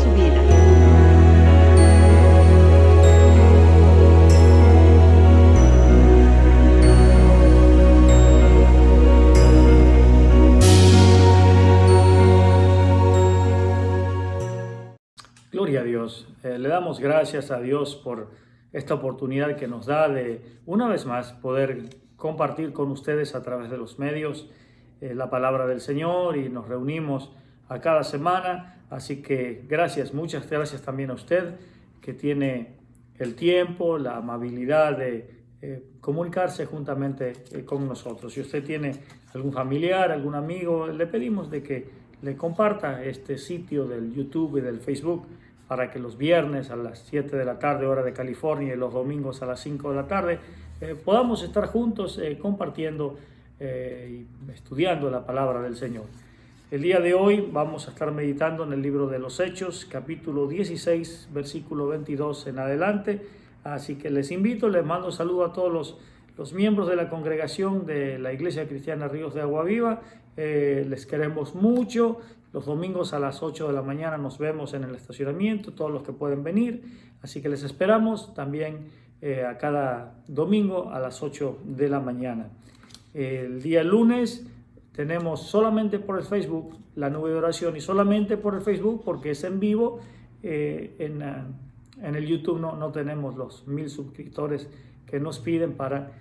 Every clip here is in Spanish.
su vida. Gloria a Dios. Le damos gracias a Dios por esta oportunidad que nos da de, una vez más, poder compartir con ustedes a través de los medios la palabra del Señor, y nos reunimos a cada semana. Así que gracias, muchas gracias también a usted que tiene el tiempo, la amabilidad de comunicarse juntamente con nosotros. Si usted tiene algún familiar, algún amigo, le pedimos de que le comparta este sitio del YouTube y del Facebook, para que los viernes a las 7 de la tarde, hora de California, y los domingos a las 5 de la tarde, podamos estar juntos compartiendo y estudiando la palabra del Señor. El día de hoy vamos a estar meditando en el libro de los Hechos, capítulo 16, versículo 22 en adelante. Así que les invito, les mando saludo a todos los miembros de la congregación de la Iglesia Cristiana Ríos de Agua Viva. Les queremos mucho. Los domingos a las 8 de la mañana nos vemos en el estacionamiento, todos los que pueden venir. Así que les esperamos también a cada domingo a las 8 de la mañana. El día lunes tenemos solamente por el Facebook la nube de oración, y solamente por el Facebook porque es en vivo. En el YouTube no tenemos los 1000 suscriptores que nos piden para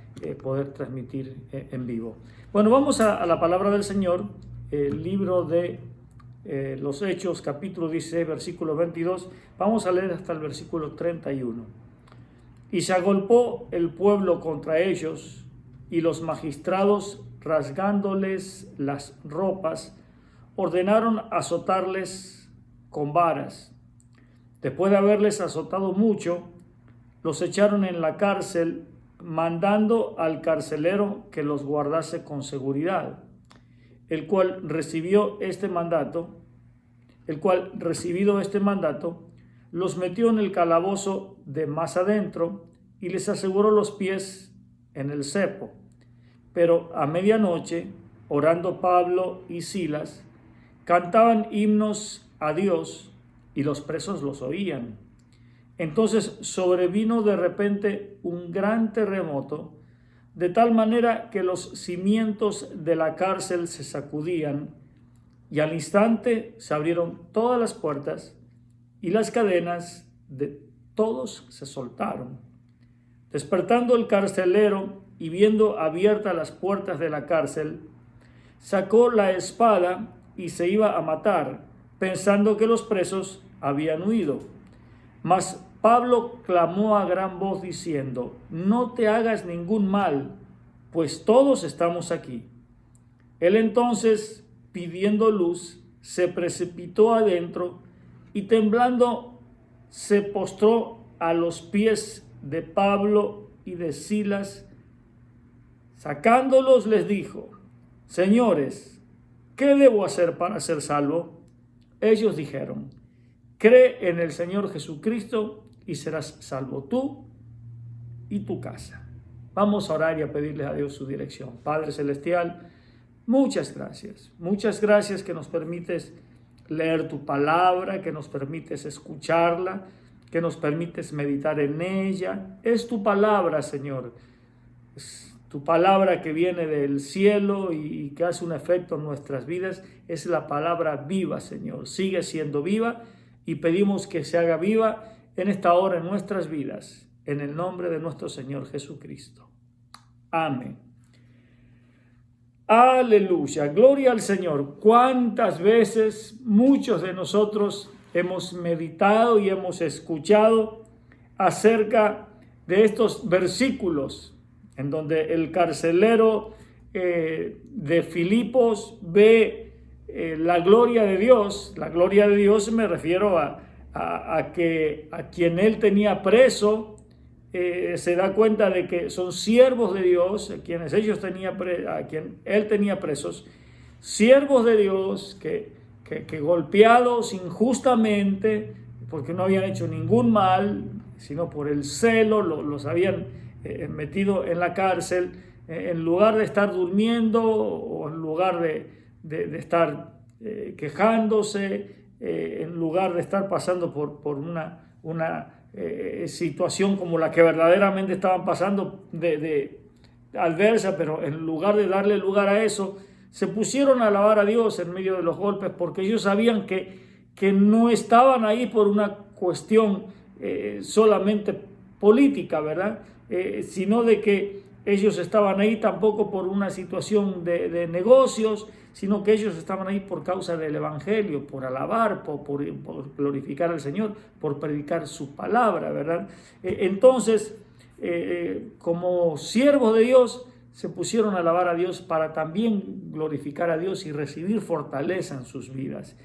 poder transmitir en vivo. Bueno, vamos a la palabra del Señor, el libro de los Hechos, capítulo 16, versículo 22. Vamos a leer hasta el versículo 31. Y se agolpó el pueblo contra ellos, y los magistrados, rasgándoles las ropas, ordenaron azotarles con varas. Después de haberles azotado mucho, los echaron en la cárcel, mandando al carcelero que los guardase con seguridad, el cual, recibido este mandato, los metió en el calabozo de más adentro y les aseguró los pies en el cepo. Pero a medianoche, orando Pablo y Silas, cantaban himnos a Dios, y los presos los oían. Entonces sobrevino de repente un gran terremoto, de tal manera que los cimientos de la cárcel se sacudían, y al instante se abrieron todas las puertas, y las cadenas de todos se soltaron. Despertando el carcelero y viendo abiertas las puertas de la cárcel, sacó la espada y se iba a matar, pensando que los presos habían huido. Mas Pablo clamó a gran voz diciendo: no te hagas ningún mal, pues todos estamos aquí. Él entonces, pidiendo luz, se precipitó adentro y temblando se postró a los pies de Pablo y de Silas. Sacándolos les dijo: señores, ¿qué debo hacer para ser salvo? Ellos dijeron: cree en el Señor Jesucristo y serás salvo tú y tu casa. Vamos a orar y a pedirle a Dios su dirección. Padre Celestial, muchas gracias que nos permites leer tu palabra, que nos permites escucharla, que nos permites meditar en ella. Es tu palabra, Señor, es tu palabra que viene del cielo y que hace un efecto en nuestras vidas. Es la palabra viva, Señor, sigue siendo viva, y pedimos que se haga viva en esta hora en nuestras vidas, en el nombre de nuestro Señor Jesucristo. Amén. Aleluya, gloria al Señor. ¿Cuántas veces muchos de nosotros hemos meditado y hemos escuchado acerca de estos versículos en donde el carcelero de Filipos ve la gloria de Dios? La gloria de Dios me refiero a quien él tenía preso. Se da cuenta de que son siervos de Dios, a quien él tenía presos, siervos de Dios que golpeados injustamente, porque no habían hecho ningún mal, sino por el celo, los habían metido en la cárcel, en lugar de estar durmiendo o en lugar de estar quejándose, en lugar de estar pasando por una situación como la que verdaderamente estaban pasando de adversa, pero en lugar de darle lugar a eso, se pusieron a alabar a Dios en medio de los golpes, porque ellos sabían que no estaban ahí por una cuestión solamente política, ¿verdad? Sino de que ellos estaban ahí tampoco por una situación de negocios, sino que ellos estaban ahí por causa del Evangelio, por alabar, por glorificar al Señor, por predicar su palabra, ¿verdad? Entonces, como siervos de Dios, se pusieron a alabar a Dios para también glorificar a Dios y recibir fortaleza en sus vidas.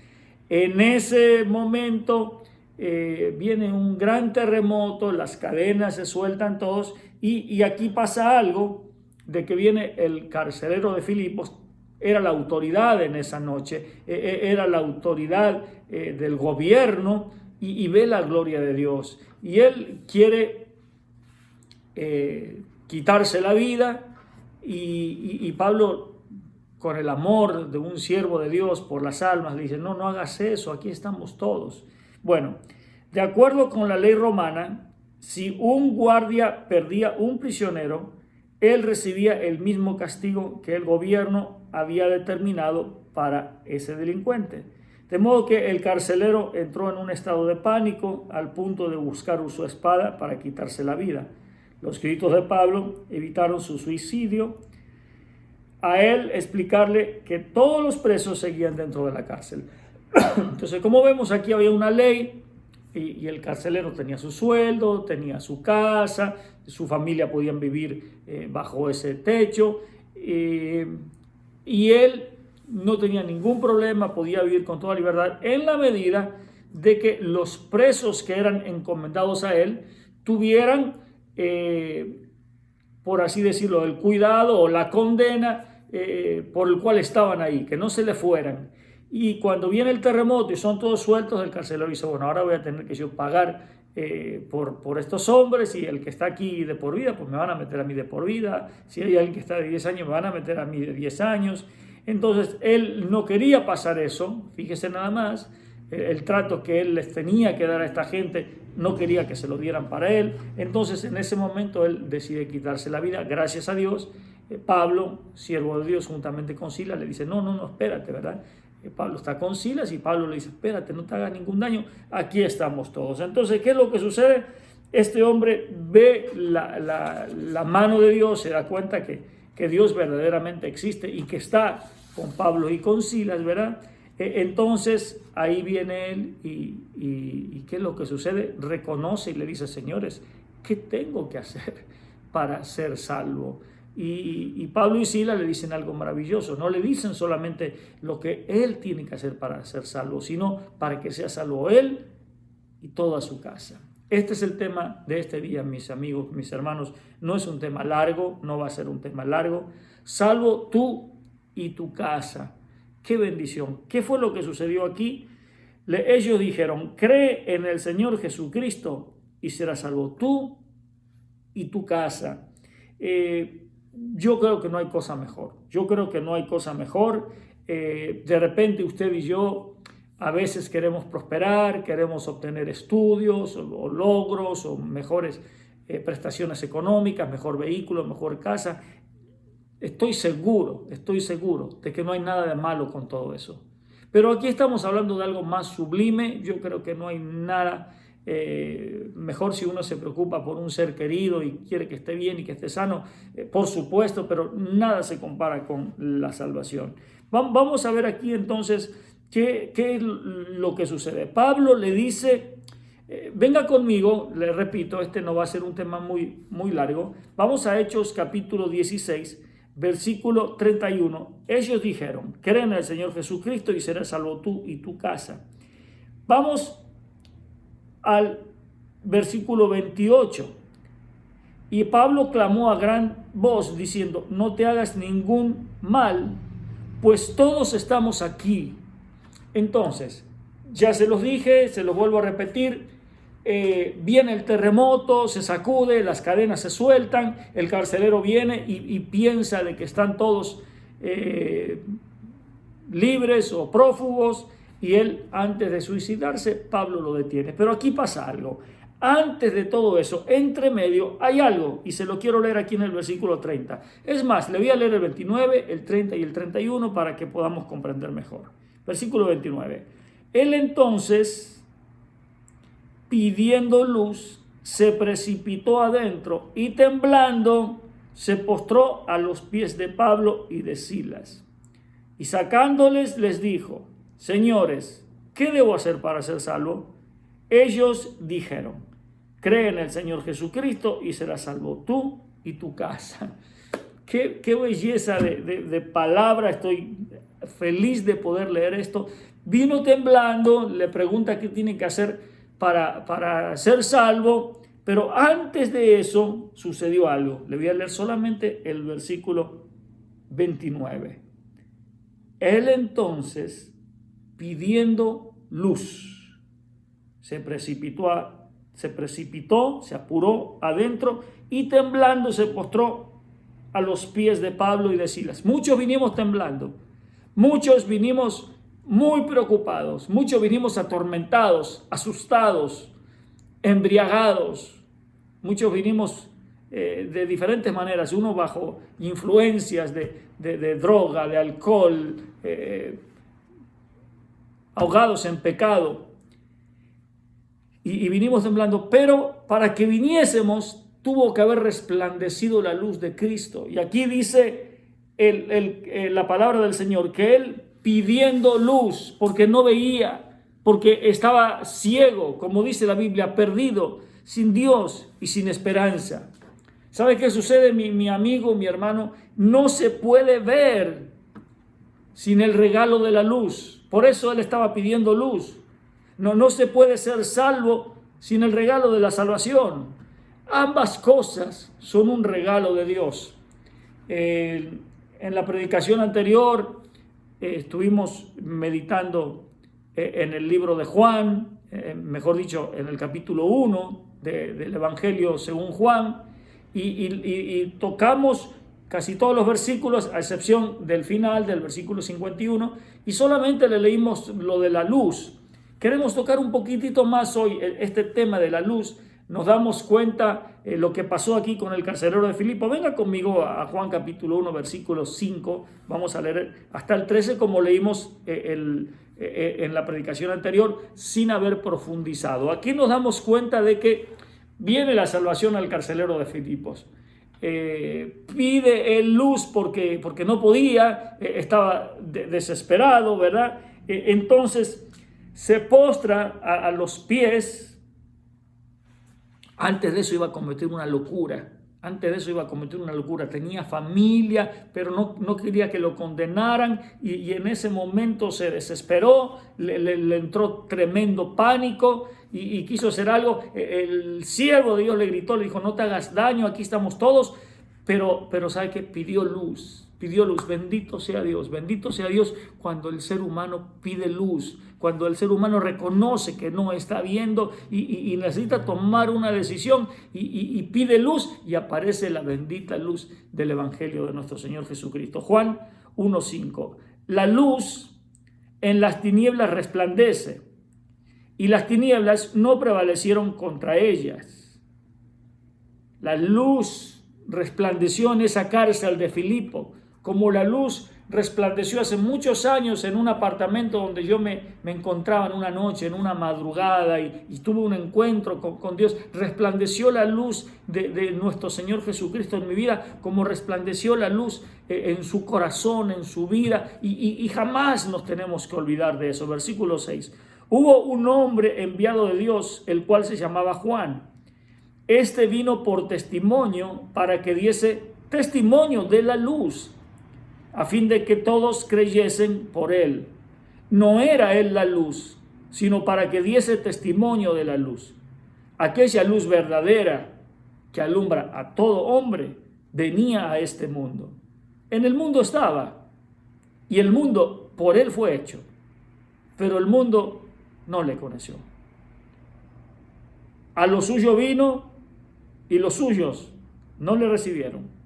En ese momento viene un gran terremoto, las cadenas se sueltan todos y aquí pasa algo de que viene el carcelero de Filipos, era la autoridad en esa noche, era la autoridad del gobierno y ve la gloria de Dios. Y él quiere quitarse la vida y Pablo, con el amor de un siervo de Dios por las almas, le dice, no hagas eso, aquí estamos todos. Bueno, de acuerdo con la ley romana, si un guardia perdía un prisionero, él recibía el mismo castigo que el gobierno había determinado para ese delincuente. De modo que el carcelero entró en un estado de pánico al punto de buscar su espada para quitarse la vida. Los escritos de Pablo evitaron su suicidio. A él explicarle que todos los presos seguían dentro de la cárcel. Entonces, como vemos, aquí había una ley y el carcelero tenía su sueldo, tenía su casa, su familia podían vivir bajo ese techo y él no tenía ningún problema, podía vivir con toda libertad en la medida de que los presos que eran encomendados a él tuvieran, por así decirlo, el cuidado o la condena por el cual estaban ahí, que no se le fueran. Y cuando viene el terremoto y son todos sueltos, el carcelero dice, bueno, ahora voy a tener que yo pagar por estos hombres, y el que está aquí de por vida, pues me van a meter a mí de por vida. Si hay alguien que está de 10 años, me van a meter a mí de 10 años. Entonces, él no quería pasar eso, fíjese nada más, el trato que él les tenía que dar a esta gente, no quería que se lo dieran para él. Entonces, en ese momento, él decide quitarse la vida. Gracias a Dios, Pablo, siervo de Dios, juntamente con Silas, le dice, no, espérate, ¿verdad? Pablo está con Silas y Pablo le dice, espérate, no te hagas ningún daño, aquí estamos todos. Entonces, ¿qué es lo que sucede? Este hombre ve la mano de Dios, se da cuenta que Dios verdaderamente existe y que está con Pablo y con Silas, ¿verdad? Entonces, ahí viene él y ¿qué es lo que sucede? Reconoce y le dice, señores, ¿qué tengo que hacer para ser salvo? Y Pablo y Silas le dicen algo maravilloso. No le dicen solamente lo que él tiene que hacer para ser salvo, sino para que sea salvo él y toda su casa. Este es el tema de este día, mis amigos, mis hermanos. No es un tema largo, no va a ser un tema largo. Salvo tú y tu casa. ¡Qué bendición! ¿Qué fue lo que sucedió aquí? Ellos dijeron, cree en el Señor Jesucristo y serás salvo tú y tu casa. Yo creo que no hay cosa mejor. De repente usted y yo a veces queremos prosperar, queremos obtener estudios o logros o mejores prestaciones económicas, mejor vehículo, mejor casa. Estoy seguro de que no hay nada de malo con todo eso. Pero aquí estamos hablando de algo más sublime. Yo creo que no hay nada mejor si uno se preocupa por un ser querido y quiere que esté bien y que esté sano, por supuesto, pero nada se compara con la salvación. Vamos a ver aquí entonces qué es lo que sucede. Pablo le dice, venga conmigo, le repito, este no va a ser un tema muy largo. Vamos a Hechos capítulo 16, versículo 31. Ellos dijeron, creen en el Señor Jesucristo y serás salvo tú y tu casa. Vamos al versículo 28. Y Pablo clamó a gran voz diciendo, no te hagas ningún mal, pues todos estamos aquí. Entonces, ya se los dije, se los vuelvo a repetir, viene el terremoto, se sacude, las cadenas se sueltan, el carcelero viene y piensa de que están todos libres o prófugos. y él, antes de suicidarse, Pablo lo detiene. Pero aquí pasa algo. Antes de todo eso, entre medio, hay algo, y se lo quiero leer aquí en el versículo 30. Es más, le voy a leer el 29, el 30 y el 31 para que podamos comprender mejor. Versículo 29. Él entonces, pidiendo luz, se precipitó adentro y temblando, se postró a los pies de Pablo y de Silas. Y sacándoles, les dijo: Señores, ¿qué debo hacer para ser salvo? Ellos dijeron: cree en el Señor Jesucristo y serás salvo tú y tu casa. Qué belleza de palabra. Estoy feliz de poder leer esto. Vino temblando, le pregunta qué tiene que hacer para ser salvo, pero antes de eso sucedió algo. Le voy a leer solamente el versículo 29. Él entonces, pidiendo luz, se precipitó, se apuró adentro y temblando se postró a los pies de Pablo y de Silas. Muchos vinimos temblando, muchos vinimos muy preocupados, muchos vinimos atormentados, asustados, embriagados, muchos vinimos de diferentes maneras, uno bajo influencias de droga, de alcohol, ahogados en pecado, y vinimos temblando, pero para que viniésemos tuvo que haber resplandecido la luz de Cristo. Y aquí dice la palabra del Señor, que Él pidiendo luz, porque no veía, porque estaba ciego, como dice la Biblia, perdido, sin Dios y sin esperanza. ¿Sabe qué sucede, mi amigo, mi hermano? No se puede ver sin el regalo de la luz. Por eso Él estaba pidiendo luz. No se puede ser salvo sin el regalo de la salvación. Ambas cosas son un regalo de Dios. En la predicación anterior estuvimos meditando en el libro de Juan, mejor dicho, en el capítulo 1 del Evangelio según Juan, y tocamos casi todos los versículos, a excepción del final, del versículo 51, y solamente le leímos lo de la luz. Queremos tocar un poquitito más hoy este tema de la luz. Nos damos cuenta lo que pasó aquí con el carcelero de Filipo. Venga conmigo a Juan capítulo 1, versículo 5. Vamos a leer hasta el 13 como leímos en la predicación anterior, sin haber profundizado. Aquí nos damos cuenta de que viene la salvación al carcelero de Filipos. Pide él luz porque no podía, estaba desesperado, ¿verdad? Entonces se postra a los pies. Antes de eso iba a cometer una locura. Tenía familia, pero no quería que lo condenaran, y en ese momento se desesperó, le entró tremendo pánico y quiso hacer algo. El siervo de Dios le gritó, le dijo: no te hagas daño, aquí estamos todos. Pero ¿sabe qué? Pidió luz. Bendito sea Dios cuando el ser humano pide luz, cuando el ser humano reconoce que no está viendo y necesita tomar una decisión y pide luz, y aparece la bendita luz del Evangelio de nuestro Señor Jesucristo. Juan 1:5. La luz en las tinieblas resplandece, y las tinieblas no prevalecieron contra ellas. La luz resplandeció en esa cárcel de Filipo, como la luz resplandeció hace muchos años en un apartamento donde yo me encontraba en una noche, en una madrugada, y tuve un encuentro con Dios. Resplandeció la luz de nuestro Señor Jesucristo en mi vida, como resplandeció la luz en su corazón, en su vida, y jamás nos tenemos que olvidar de eso. Versículo 6. Hubo un hombre enviado de Dios, el cual se llamaba Juan. Este vino por testimonio, para que diese testimonio de la luz, a fin de que todos creyesen por él. No era él la luz, sino para que diese testimonio de la luz. Aquella luz verdadera que alumbra a todo hombre venía a este mundo. En el mundo estaba, y el mundo por él fue hecho, pero el mundo no le conoció. A lo suyo vino, y los suyos no le recibieron.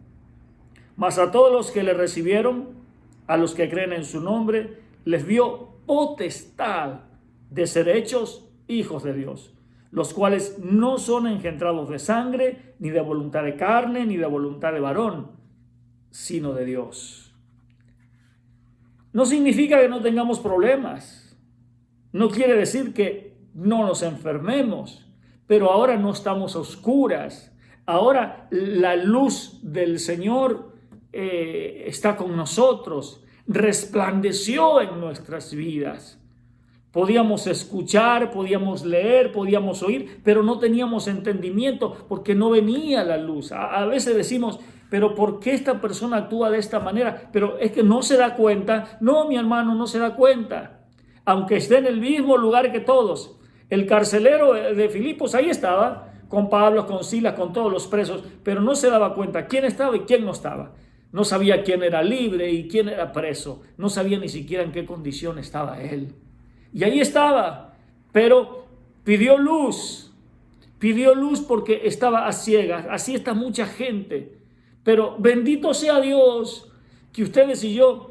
Mas a todos los que le recibieron, a los que creen en su nombre, les dio potestad de ser hechos hijos de Dios, los cuales no son engendrados de sangre, ni de voluntad de carne, ni de voluntad de varón, sino de Dios. No significa que no tengamos problemas. No quiere decir que no nos enfermemos, pero ahora no estamos a oscuras. Ahora la luz del Señor está con nosotros, resplandeció en nuestras vidas. Podíamos escuchar, podíamos leer, podíamos oír, pero no teníamos entendimiento porque no venía la luz. A veces decimos, pero ¿por qué esta persona actúa de esta manera? Pero es que no se da cuenta. No, mi hermano, no se da cuenta. Aunque esté en el mismo lugar que todos. El carcelero de Filipos ahí estaba, con Pablo, con Silas, con todos los presos, pero no se daba cuenta quién estaba y quién no estaba. No sabía quién era libre y quién era preso. No sabía ni siquiera en qué condición estaba él. Y ahí estaba, pero pidió luz porque estaba a ciegas. Así está mucha gente. Pero bendito sea Dios que ustedes y yo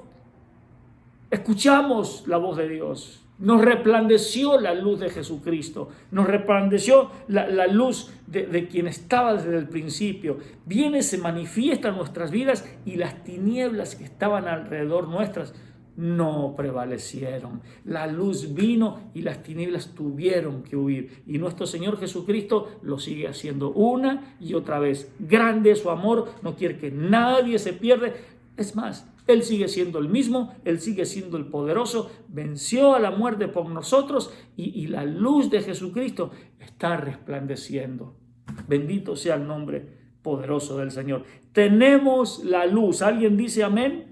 escuchamos la voz de Dios. Nos resplandeció la luz de Jesucristo, nos resplandeció la luz de quien estaba desde el principio. Viene, se manifiesta en nuestras vidas y las tinieblas que estaban alrededor nuestras no prevalecieron. La luz vino y las tinieblas tuvieron que huir. Y nuestro Señor Jesucristo lo sigue haciendo una y otra vez. Grande es su amor, no quiere que nadie se pierda. Es más, Él sigue siendo el mismo, Él sigue siendo el poderoso, venció a la muerte por nosotros y la luz de Jesucristo está resplandeciendo. Bendito sea el nombre poderoso del Señor. Tenemos la luz. ¿Alguien dice amén?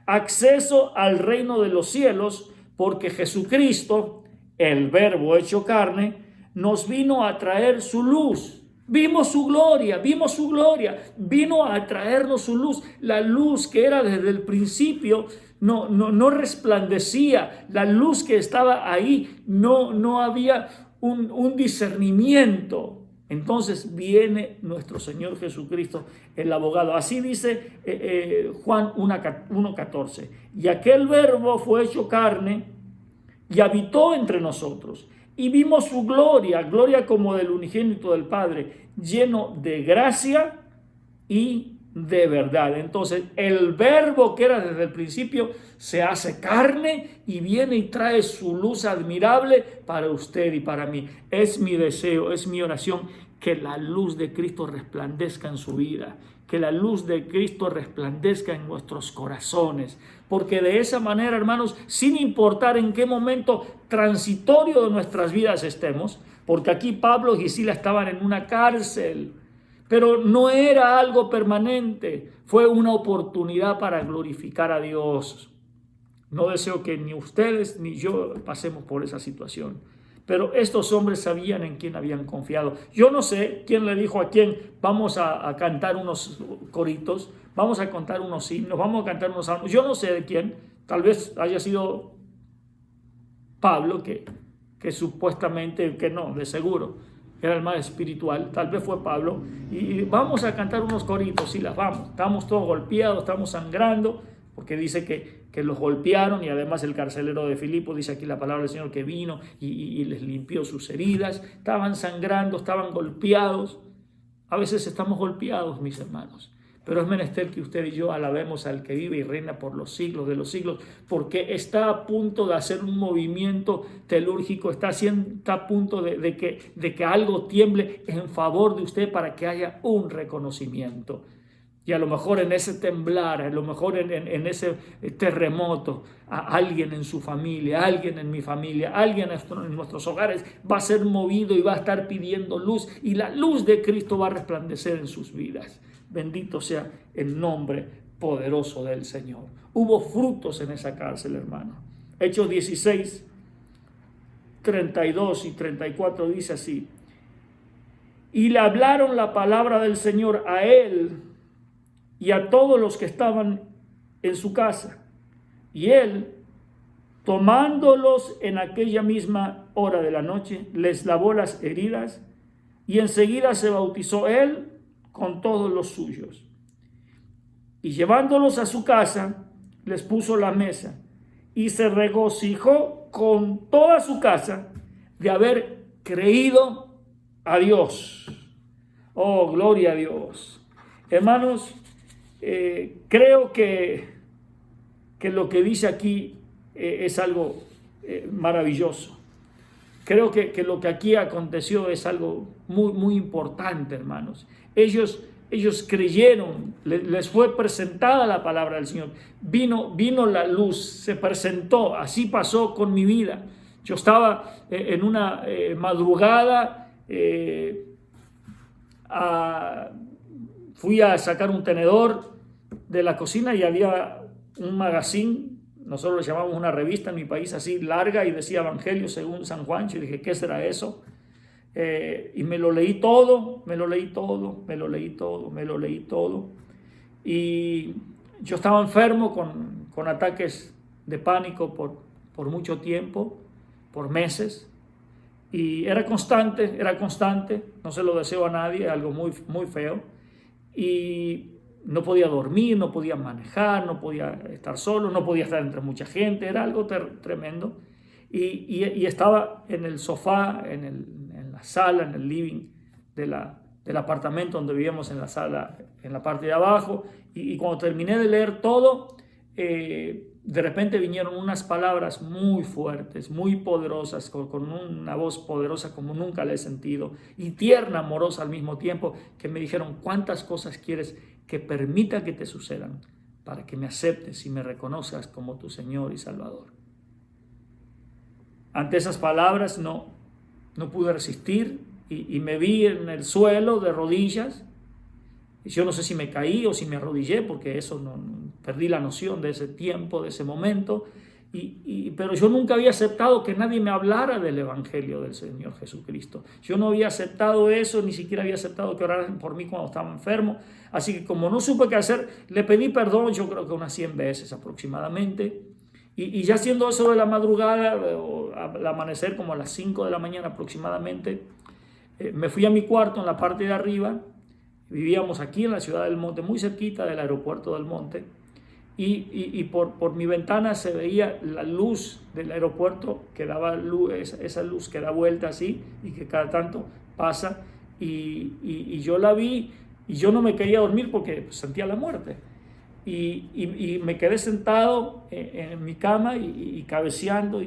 Acceso al reino de los cielos, porque Jesucristo, el Verbo hecho carne, nos vino a traer su luz. Vimos su gloria, vino a traernos su luz. La luz que era desde el principio no resplandecía. La luz que estaba ahí no había un discernimiento. Entonces viene nuestro Señor Jesucristo, el abogado. Así dice Juan 1:14. Y aquel Verbo fue hecho carne y habitó entre nosotros. Y vimos su gloria como del unigénito del Padre, lleno de gracia y de verdad. Entonces el Verbo que era desde el principio se hace carne y viene y trae su luz admirable para usted y para mí. Es mi deseo, es mi oración que la luz de Cristo resplandezca en su vida, que la luz de Cristo resplandezca en nuestros corazones, porque de esa manera, hermanos, sin importar en qué momento transitorio de nuestras vidas estemos, porque aquí Pablo y Silas estaban en una cárcel, pero no era algo permanente, fue una oportunidad para glorificar a Dios. No deseo que ni ustedes ni yo pasemos por esa situación. Pero estos hombres sabían en quién habían confiado. Yo no sé quién le dijo a quién, vamos a cantar unos coritos, vamos a cantar unos himnos, vamos a cantar unos salmos. Yo no sé de quién, tal vez haya sido Pablo, que supuestamente, que no, de seguro, era el más espiritual, tal vez fue Pablo. Y vamos a cantar unos coritos, Silas, vamos. Estamos todos golpeados, estamos sangrando, porque dice que los golpearon, y además el carcelero de Filipos, dice aquí la palabra del Señor, que vino y les limpió sus heridas. Estaban sangrando, estaban golpeados. A veces estamos golpeados, mis hermanos, pero es menester que usted y yo alabemos al que vive y reina por los siglos de los siglos, porque está a punto de hacer un movimiento telúrgico, está a punto de que algo tiemble en favor de usted para que haya un reconocimiento. Y a lo mejor en ese temblar, a lo mejor en ese terremoto, a alguien en su familia, alguien en mi familia, alguien en nuestros hogares va a ser movido y va a estar pidiendo luz, y la luz de Cristo va a resplandecer en sus vidas. Bendito sea el nombre poderoso del Señor. Hubo frutos en esa cárcel, hermano. Hechos 16, 32 y 34 dice así: y le hablaron la palabra del Señor a él y a todos los que estaban en su casa. Y él, tomándolos en aquella misma hora de la noche, les lavó las heridas, y enseguida se bautizó él con todos los suyos. Y llevándolos a su casa, les puso la mesa, y se regocijó con toda su casa de haber creído a Dios. Oh, gloria a Dios. Hermanos, creo que lo que dice aquí es algo maravilloso. Creo que lo que aquí aconteció es algo muy, muy importante, hermanos. Ellos creyeron, les fue presentada la palabra del Señor. Vino la luz, se presentó. Así pasó con mi vida. Yo estaba en una madrugada, fui a sacar un tenedor de la cocina y había un magazine. Nosotros le llamamos una revista en mi país así larga y decía Evangelio según San Juan. Yo dije, ¿qué será eso? Y me lo leí todo. Y yo estaba enfermo con ataques de pánico por mucho tiempo, por meses. Y era constante, no se lo deseo a nadie, algo muy, muy feo. Y no podía dormir, no podía manejar, no podía estar solo, no podía estar entre mucha gente, era algo tremendo. Y estaba en el sofá, en la sala, en el living del apartamento donde vivíamos, en la sala, en la parte de abajo. Y cuando terminé de leer todo, de repente vinieron unas palabras muy fuertes, muy poderosas, con una voz poderosa como nunca la he sentido, y tierna, amorosa al mismo tiempo, que me dijeron, ¿cuántas cosas quieres que permita que te sucedan para que me aceptes y me reconozcas como tu Señor y Salvador? Ante esas palabras no pude resistir y me vi en el suelo de rodillas. Yo no sé si me caí o si me arrodillé, porque eso perdí la noción de ese tiempo, de ese momento. Pero yo nunca había aceptado que nadie me hablara del Evangelio del Señor Jesucristo. Yo no había aceptado eso, ni siquiera había aceptado que oraran por mí cuando estaba enfermo. Así que como no supe qué hacer, le pedí perdón, yo creo que unas 100 veces aproximadamente. Y ya siendo eso de la madrugada, o al amanecer como a las 5 de la mañana aproximadamente, me fui a mi cuarto en la parte de arriba. Vivíamos aquí en la ciudad del Monte, muy cerquita del aeropuerto del Monte. Y por mi ventana se veía la luz del aeropuerto, que daba luz, esa luz que da vuelta así y que cada tanto pasa. Y yo la vi y yo no me quería dormir porque sentía la muerte. Y me quedé sentado en mi cama y cabeceando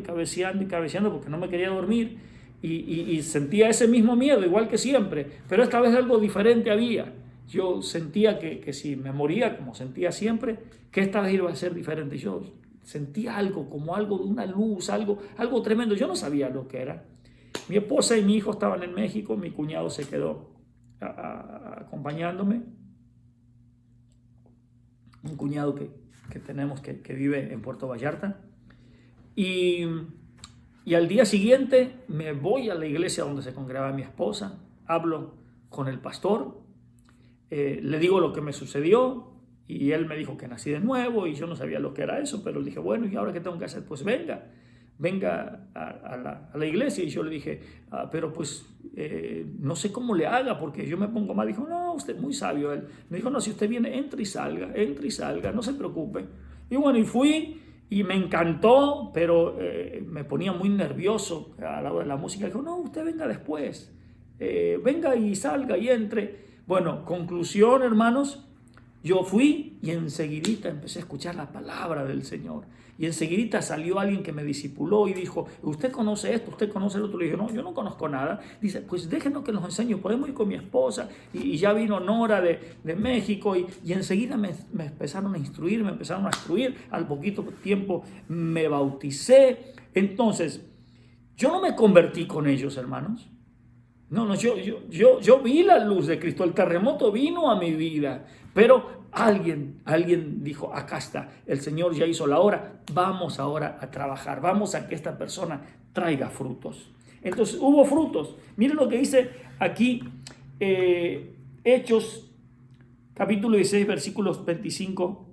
porque no me quería dormir. Y sentía ese mismo miedo, igual que siempre, pero esta vez algo diferente había. Yo sentía que si me moría, como sentía siempre, que esta vez iba a ser diferente. Yo sentía algo, como algo de una luz, algo tremendo. Yo no sabía lo que era. Mi esposa y mi hijo estaban en México, mi cuñado se quedó acompañándome. Un cuñado que tenemos que vive en Puerto Vallarta. Y al día siguiente me voy a la iglesia donde se congregaba mi esposa, hablo con el pastor, le digo lo que me sucedió y él me dijo que nací de nuevo y yo no sabía lo que era eso, pero le dije, bueno, ¿y ahora qué tengo que hacer? Pues venga a la iglesia. Y yo le dije, pero pues no sé cómo le haga porque yo me pongo mal. Dijo, no, usted muy sabio. Él me dijo, no, si usted viene, entre y salga, no se preocupe. Y bueno, y fui. Y me encantó, pero me ponía muy nervioso a la hora de la música. Dijo, no, usted venga después. Venga y salga y entre. Bueno, conclusión, hermanos. Yo fui y enseguidita empecé a escuchar la palabra del Señor. Y enseguidita salió alguien que me discipuló y dijo, ¿usted conoce esto? ¿Usted conoce el otro? Le dije, no, yo no conozco nada. Dice, pues déjenos que nos enseñe. Podemos ir con mi esposa. Y ya vino Nora de México. Y enseguida me empezaron a instruir, Al poquito tiempo me bauticé. Entonces, yo no me convertí con ellos, hermanos. No, yo vi la luz de Cristo. El terremoto vino a mi vida. Pero alguien dijo, acá está, el Señor ya hizo la obra, vamos ahora a trabajar, vamos a que esta persona traiga frutos. Entonces hubo frutos. Miren lo que dice aquí Hechos, capítulo 16, versículos 25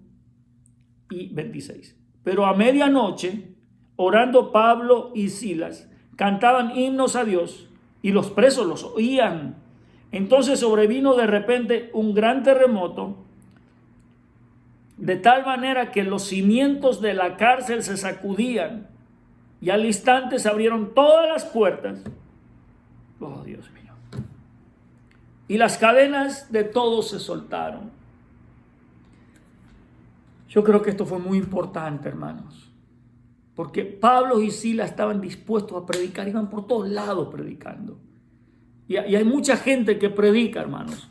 y 26. Pero a medianoche, orando Pablo y Silas, cantaban himnos a Dios y los presos los oían. Entonces sobrevino de repente un gran terremoto, de tal manera que los cimientos de la cárcel se sacudían y al instante se abrieron todas las puertas. Oh, Dios mío. Y las cadenas de todos se soltaron. Yo creo que esto fue muy importante, hermanos, porque Pablo y Silas estaban dispuestos a predicar, iban por todos lados predicando. Y hay mucha gente que predica, hermanos.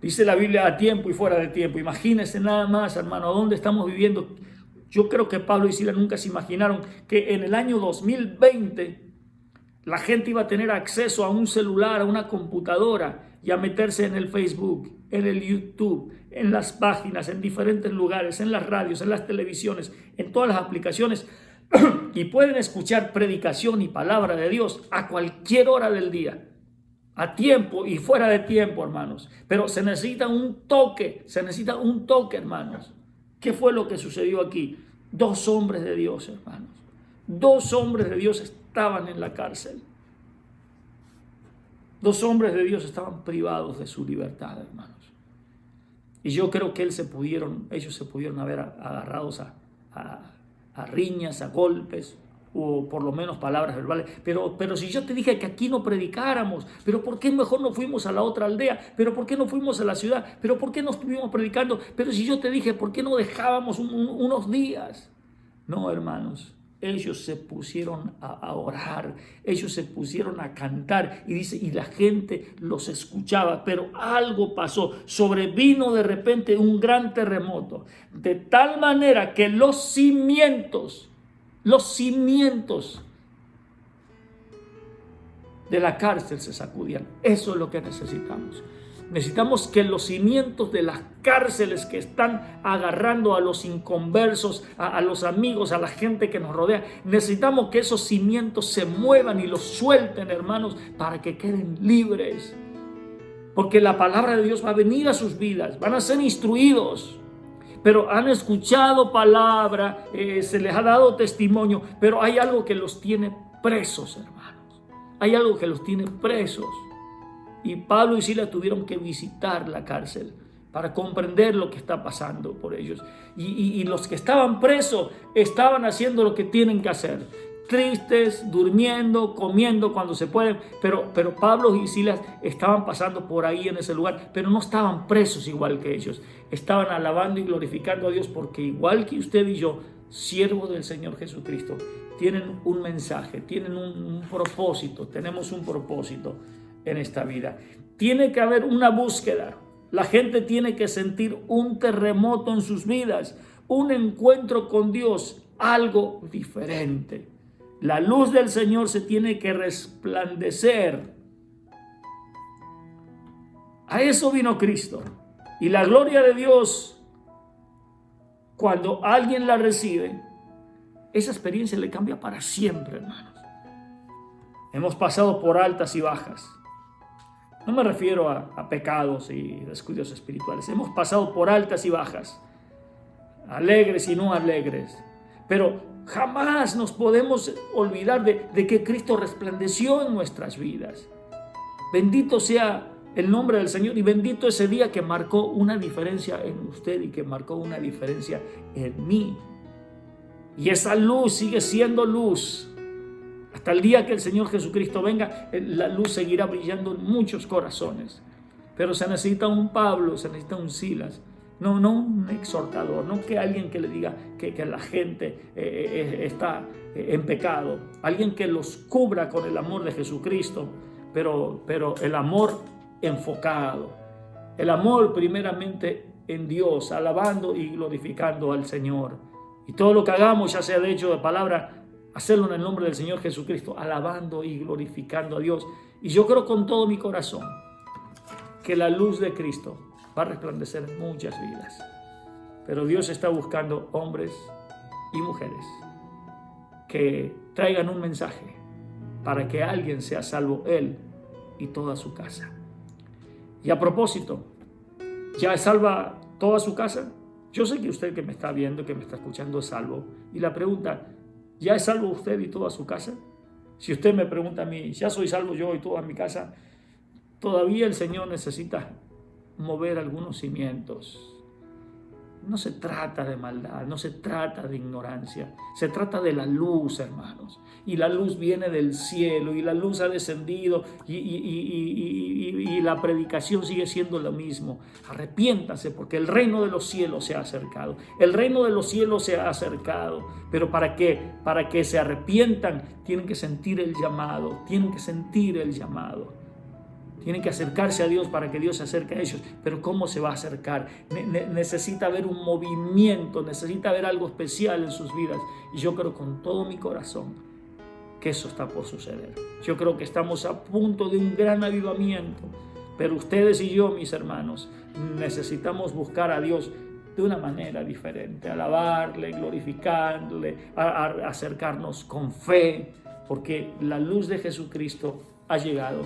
Dice la Biblia a tiempo y fuera de tiempo. Imagínense nada más, hermano, a dónde estamos viviendo. Yo creo que Pablo y Silas nunca se imaginaron que en el año 2020 la gente iba a tener acceso a un celular, a una computadora y a meterse en el Facebook, en el YouTube, en las páginas, en diferentes lugares, en las radios, en las televisiones, en todas las aplicaciones y pueden escuchar predicación y palabra de Dios a cualquier hora del día, a tiempo y fuera de tiempo, hermanos. Pero se necesita un toque, hermanos. ¿Qué fue lo que sucedió aquí? 2 hombres de Dios, hermanos. 2 hombres de Dios estaban en la cárcel. 2 hombres de Dios estaban privados de su libertad, hermanos. Y yo creo que ellos se pudieron haber agarrados a riñas, a golpes, o por lo menos palabras verbales. Pero si yo te dije que aquí no predicáramos, pero ¿por qué mejor no fuimos a la otra aldea? ¿Pero por qué no fuimos a la ciudad? ¿Pero por qué no estuvimos predicando? Pero si yo te dije, ¿por qué no dejábamos unos días? No, hermanos. Ellos se pusieron a orar, ellos se pusieron a cantar y dice, y la gente los escuchaba, pero algo pasó, sobrevino de repente un gran terremoto, de tal manera que los cimientos de la cárcel se sacudían. Eso es lo que necesitamos. Necesitamos que los cimientos de las cárceles que están agarrando a los inconversos, a los amigos, a la gente que nos rodea, necesitamos que esos cimientos se muevan y los suelten, hermanos, para que queden libres. Porque la palabra de Dios va a venir a sus vidas, van a ser instruidos, pero han escuchado palabra, se les ha dado testimonio, pero hay algo que los tiene presos, hermanos. Hay algo que los tiene presos. Y Pablo y Silas tuvieron que visitar la cárcel para comprender lo que está pasando por ellos. Y los que estaban presos estaban haciendo lo que tienen que hacer. Tristes, durmiendo, comiendo cuando se pueden. Pero Pablo y Silas estaban pasando por ahí en ese lugar. Pero no estaban presos igual que ellos. Estaban alabando y glorificando a Dios porque igual que usted y yo, siervos del Señor Jesucristo, tienen un mensaje, tienen un propósito. Tenemos un propósito en esta vida. Tiene que haber una búsqueda. La gente tiene que sentir un terremoto en sus vidas, un encuentro con Dios, algo diferente. La luz del Señor se tiene que resplandecer. A eso vino Cristo. Y la gloria de Dios, cuando alguien la recibe, esa experiencia le cambia para siempre, hermanos. Hemos pasado por altas y bajas. No me refiero a pecados y descuidos espirituales. Hemos pasado por altas y bajas, alegres y no alegres. Pero jamás nos podemos olvidar de que Cristo resplandeció en nuestras vidas. Bendito sea el nombre del Señor y bendito ese día que marcó una diferencia en usted y que marcó una diferencia en mí. Y esa luz sigue siendo luz. Hasta el día que el Señor Jesucristo venga, la luz seguirá brillando en muchos corazones. Pero se necesita un Pablo, se necesita un Silas. No un exhortador, no que alguien que le diga que la gente está en pecado. Alguien que los cubra con el amor de Jesucristo, pero el amor enfocado. El amor primeramente en Dios, alabando y glorificando al Señor. Y todo lo que hagamos, ya sea de hecho de palabra, hacerlo en el nombre del Señor Jesucristo, alabando y glorificando a Dios. Y yo creo con todo mi corazón que la luz de Cristo va a resplandecer en muchas vidas. Pero Dios está buscando hombres y mujeres que traigan un mensaje para que alguien sea salvo, él y toda su casa. Y a propósito, ¿ya es salva toda su casa? Yo sé que usted que me está viendo, que me está escuchando, es salvo. Y la pregunta, ¿ya es salvo usted y toda su casa? Si usted me pregunta a mí, ¿ya soy salvo yo y toda mi casa? Todavía el Señor necesita mover algunos cimientos. no se trata de maldad, no se trata de ignorancia, se trata de la luz, hermanos. Y la luz viene del cielo y la luz ha descendido y la predicación sigue siendo lo mismo. Arrepiéntase porque el reino de los cielos se ha acercado. El reino de los cielos se ha acercado. Pero ¿para qué? Para que se arrepientan, tienen que sentir el llamado, tienen que sentir el llamado. Tienen que acercarse a Dios para que Dios se acerque a ellos. Pero ¿cómo se va a acercar? Necesita haber un movimiento, necesita haber algo especial en sus vidas. Y yo creo con todo mi corazón que eso está por suceder. Yo creo que estamos a punto de un gran avivamiento. Pero ustedes y yo, mis hermanos, necesitamos buscar a Dios de una manera diferente. Alabarle, glorificarle, acercarnos con fe. Porque la luz de Jesucristo ha llegado.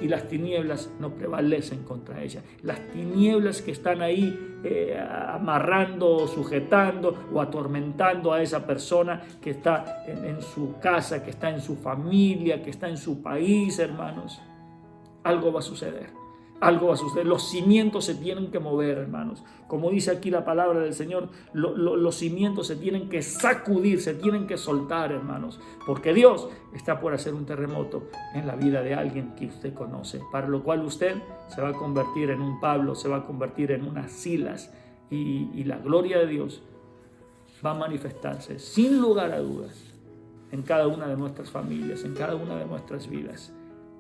Y las tinieblas no prevalecen contra ella. Las tinieblas que están ahí amarrando, sujetando o atormentando a esa persona que está en su casa, que está en su familia, que está en su país, hermanos. Algo va a suceder. Algo va a suceder. Los cimientos se tienen que mover, hermanos. Como dice aquí la palabra del Señor, los cimientos se tienen que sacudir, se tienen que soltar, hermanos. Porque Dios está por hacer un terremoto en la vida de alguien que usted conoce. Para lo cual usted se va a convertir en un Pablo, se va a convertir en unas Silas. Y la gloria de Dios va a manifestarse sin lugar a dudas en cada una de nuestras familias, en cada una de nuestras vidas.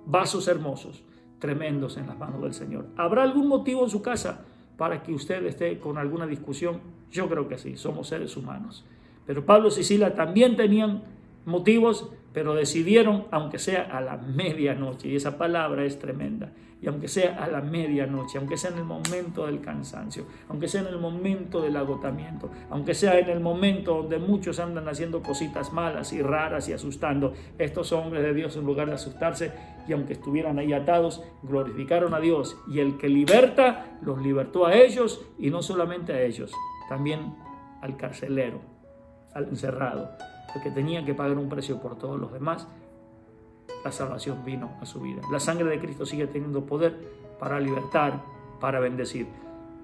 Vasos hermosos, tremendos en las manos del Señor. ¿Habrá algún motivo en su casa para que usted esté con alguna discusión? Yo creo que sí, somos seres humanos. Pero Pablo y Silas también tenían motivos, pero decidieron, aunque sea a la medianoche, y esa palabra es tremenda, y aunque sea a la medianoche, aunque sea en el momento del cansancio, aunque sea en el momento del agotamiento, aunque sea en el momento donde muchos andan haciendo cositas malas y raras y asustando, estos hombres de Dios, en lugar de asustarse, y aunque estuvieran ahí atados, glorificaron a Dios, y el que liberta, los libertó a ellos, y no solamente a ellos, también al carcelero, al encerrado, el que tenía que pagar un precio por todos los demás. La salvación vino a su vida. La sangre de Cristo sigue teniendo poder para libertar, para bendecir.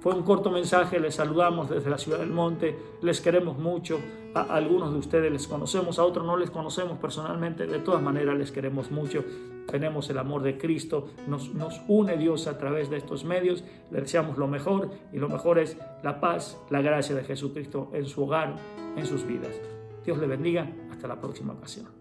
Fue un corto mensaje, les saludamos desde la ciudad del Monte, les queremos mucho, a algunos de ustedes les conocemos, a otros no les conocemos personalmente, de todas maneras les queremos mucho, tenemos el amor de Cristo, nos une Dios a través de estos medios, le deseamos lo mejor y lo mejor es la paz, la gracia de Jesucristo en su hogar, en sus vidas. Dios le bendiga, hasta la próxima ocasión.